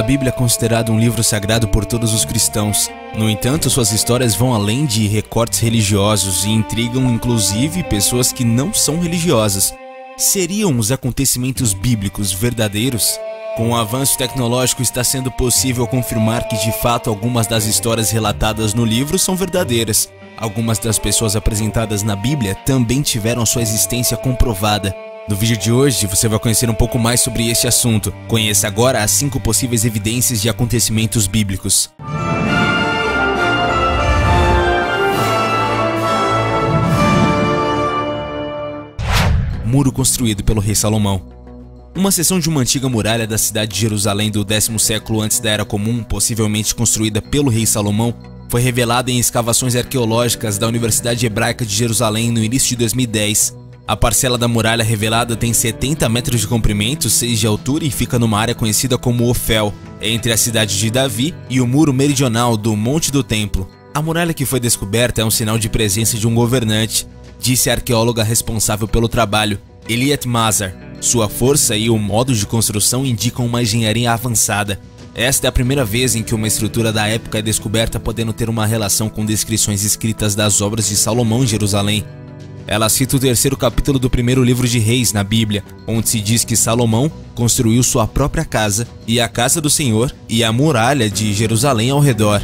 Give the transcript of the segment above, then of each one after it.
A Bíblia é considerada um livro sagrado por todos os cristãos. No entanto, suas histórias vão além de recortes religiosos e intrigam inclusive pessoas que não são religiosas. Seriam os acontecimentos bíblicos verdadeiros? Com o avanço tecnológico, está sendo possível confirmar que de fato algumas das histórias relatadas no livro são verdadeiras. Algumas das pessoas apresentadas na Bíblia também tiveram sua existência comprovada. No vídeo de hoje, você vai conhecer um pouco mais sobre este assunto. Conheça agora as 5 possíveis evidências de acontecimentos bíblicos. Muro construído pelo rei Salomão. Uma seção de uma antiga muralha da cidade de Jerusalém do 10º século antes da Era Comum, possivelmente construída pelo rei Salomão, foi revelada em escavações arqueológicas da Universidade Hebraica de Jerusalém no início de 2010. A parcela da muralha revelada tem 70 metros de comprimento, 6 de altura e fica numa área conhecida como Ofel, entre a cidade de Davi e o muro meridional do Monte do Templo. A muralha que foi descoberta é um sinal de presença de um governante, disse a arqueóloga responsável pelo trabalho, Eliat Mazar. Sua força e o modo de construção indicam uma engenharia avançada. Esta é a primeira vez em que uma estrutura da época é descoberta podendo ter uma relação com descrições escritas das obras de Salomão em Jerusalém. Ela cita o 3º capítulo do 1º livro de Reis na Bíblia, onde se diz que Salomão construiu sua própria casa e a casa do Senhor e a muralha de Jerusalém ao redor.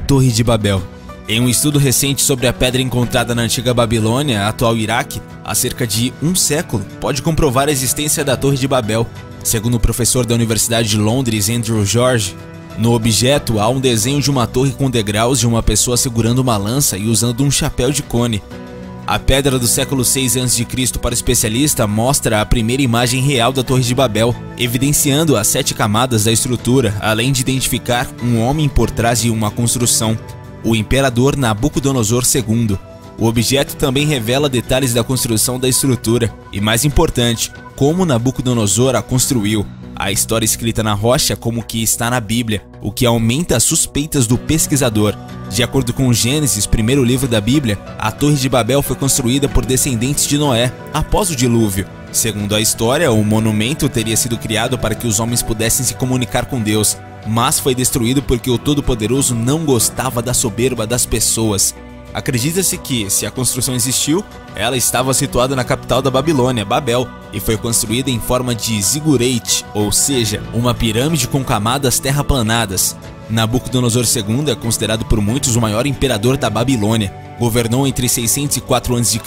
Torre de Babel. Em um estudo recente sobre a pedra encontrada na antiga Babilônia, atual Iraque, há cerca de um século, pode comprovar a existência da Torre de Babel. Segundo o professor da Universidade de Londres, Andrew George, no objeto há um desenho de uma torre com degraus de uma pessoa segurando uma lança e usando um chapéu de cone. A pedra do século 6 a.C. para o especialista mostra a primeira imagem real da Torre de Babel, evidenciando as 7 camadas da estrutura, além de identificar um homem por trás de uma construção, o imperador Nabucodonosor II. O objeto também revela detalhes da construção da estrutura e, mais importante, como Nabucodonosor a construiu. A história escrita na rocha como que está na Bíblia, o que aumenta as suspeitas do pesquisador. De acordo com Gênesis, 1º livro da Bíblia, a Torre de Babel foi construída por descendentes de Noé, após o dilúvio. Segundo a história, o monumento teria sido criado para que os homens pudessem se comunicar com Deus, mas foi destruído porque o Todo-Poderoso não gostava da soberba das pessoas. Acredita-se que, se a construção existiu, ela estava situada na capital da Babilônia, Babel, e foi construída em forma de zigurate, ou seja, uma pirâmide com camadas terraplanadas. Nabucodonosor II é considerado por muitos o maior imperador da Babilônia. Governou entre 604 a.C.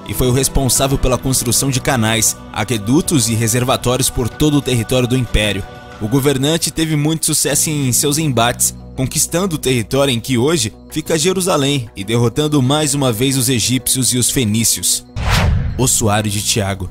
e foi o responsável pela construção de canais, aquedutos e reservatórios por todo o território do império. O governante teve muito sucesso em seus embates, conquistando o território em que hoje fica Jerusalém e derrotando mais uma vez os egípcios e os fenícios. Ossuário de Tiago.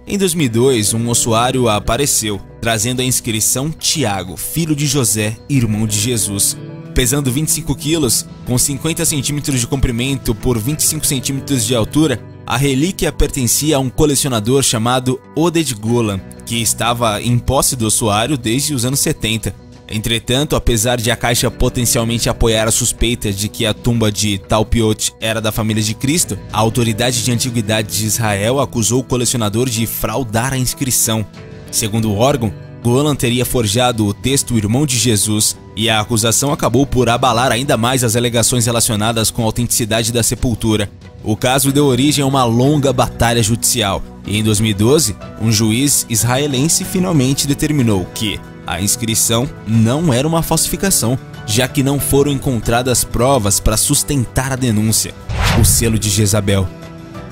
Em 2002, um ossuário apareceu, trazendo a inscrição Tiago, filho de José, irmão de Jesus. Pesando 25 quilos, com 50 centímetros de comprimento por 25 centímetros de altura, a relíquia pertencia a um colecionador chamado Oded Golan, que estava em posse do ossuário desde os anos 70. Entretanto, apesar de a caixa potencialmente apoiar a suspeita de que a tumba de Talpiot era da família de Cristo, a autoridade de antiguidade de Israel acusou o colecionador de fraudar a inscrição. Segundo o órgão, Golan teria forjado o texto Irmão de Jesus, e a acusação acabou por abalar ainda mais as alegações relacionadas com a autenticidade da sepultura. O caso deu origem a uma longa batalha judicial, e em 2012, um juiz israelense finalmente determinou que a inscrição não era uma falsificação, já que não foram encontradas provas para sustentar a denúncia. O selo de Jezabel.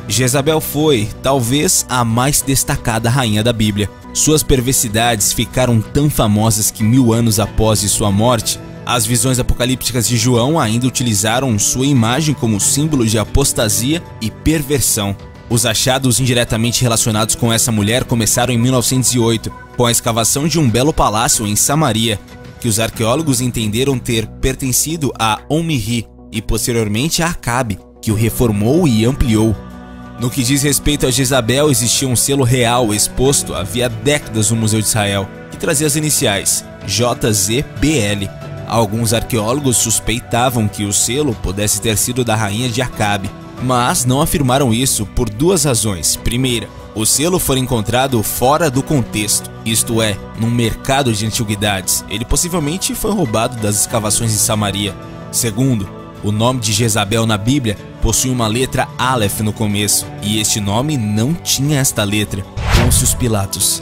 Jezabel foi, talvez, a mais destacada rainha da Bíblia. Suas perversidades ficaram tão famosas que 1000 anos após de sua morte, as visões apocalípticas de João ainda utilizaram sua imagem como símbolo de apostasia e perversão. Os achados indiretamente relacionados com essa mulher começaram em 1908, com a escavação de um belo palácio em Samaria, que os arqueólogos entenderam ter pertencido a Omri e posteriormente a Acabe, que o reformou e ampliou. No que diz respeito a Jezabel, existia um selo real exposto havia décadas no Museu de Israel, que trazia as iniciais JZBL. Alguns arqueólogos suspeitavam que o selo pudesse ter sido da rainha de Acabe, mas não afirmaram isso por 2 razões. Primeira, O selo foi encontrado fora do contexto, isto é, num mercado de antiguidades. Ele possivelmente foi roubado das escavações em Samaria. Segundo, o nome de Jezabel na Bíblia possui uma letra Aleph no começo, e este nome não tinha esta letra, Pôncio Pilatos.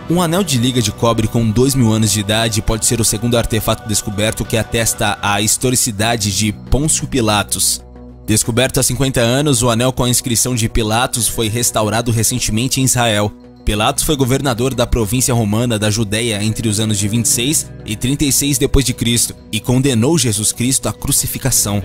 Um anel de liga de cobre com 2000 anos de idade pode ser o segundo artefato descoberto que atesta a historicidade de Pôncio Pilatos. Descoberto há 50 anos, o anel com a inscrição de Pilatos foi restaurado recentemente em Israel. Pilatos foi governador da província romana da Judéia entre os anos de 26 e 36 d.C. e condenou Jesus Cristo à crucificação.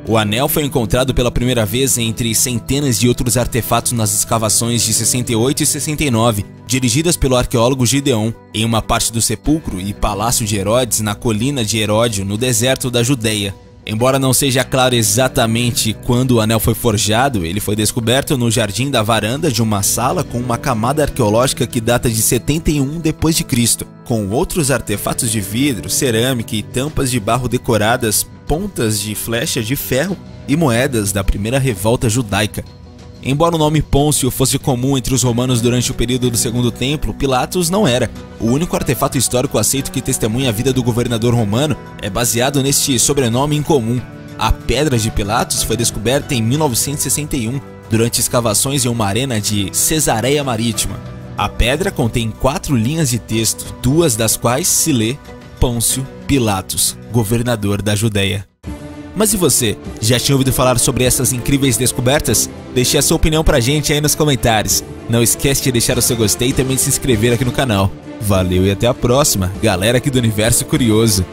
O anel foi encontrado pela primeira vez entre centenas de outros artefatos nas escavações de 68 e 69, dirigidas pelo arqueólogo Gideon, em uma parte do sepulcro e palácio de Herodes na colina de Heródio, no deserto da Judéia. Embora não seja claro exatamente quando o anel foi forjado, ele foi descoberto no jardim da varanda de uma sala com uma camada arqueológica que data de 71 d.C., com outros artefatos de vidro, cerâmica e tampas de barro decoradas, pontas de flecha de ferro e moedas da primeira revolta judaica. Embora o nome Pôncio fosse comum entre os romanos durante o período do Segundo Templo, Pilatos não era. O único artefato histórico aceito que testemunha a vida do governador romano é baseado neste sobrenome incomum. A Pedra de Pilatos foi descoberta em 1961, durante escavações em uma arena de Cesareia Marítima. A pedra contém 4 linhas de texto, 2 das quais se lê Pôncio Pilatos, governador da Judéia. Mas e você? Já tinha ouvido falar sobre essas incríveis descobertas? Deixe a sua opinião pra gente aí nos comentários. Não esquece de deixar o seu gostei e também de se inscrever aqui no canal. Valeu e até a próxima, galera aqui do Universo Curioso.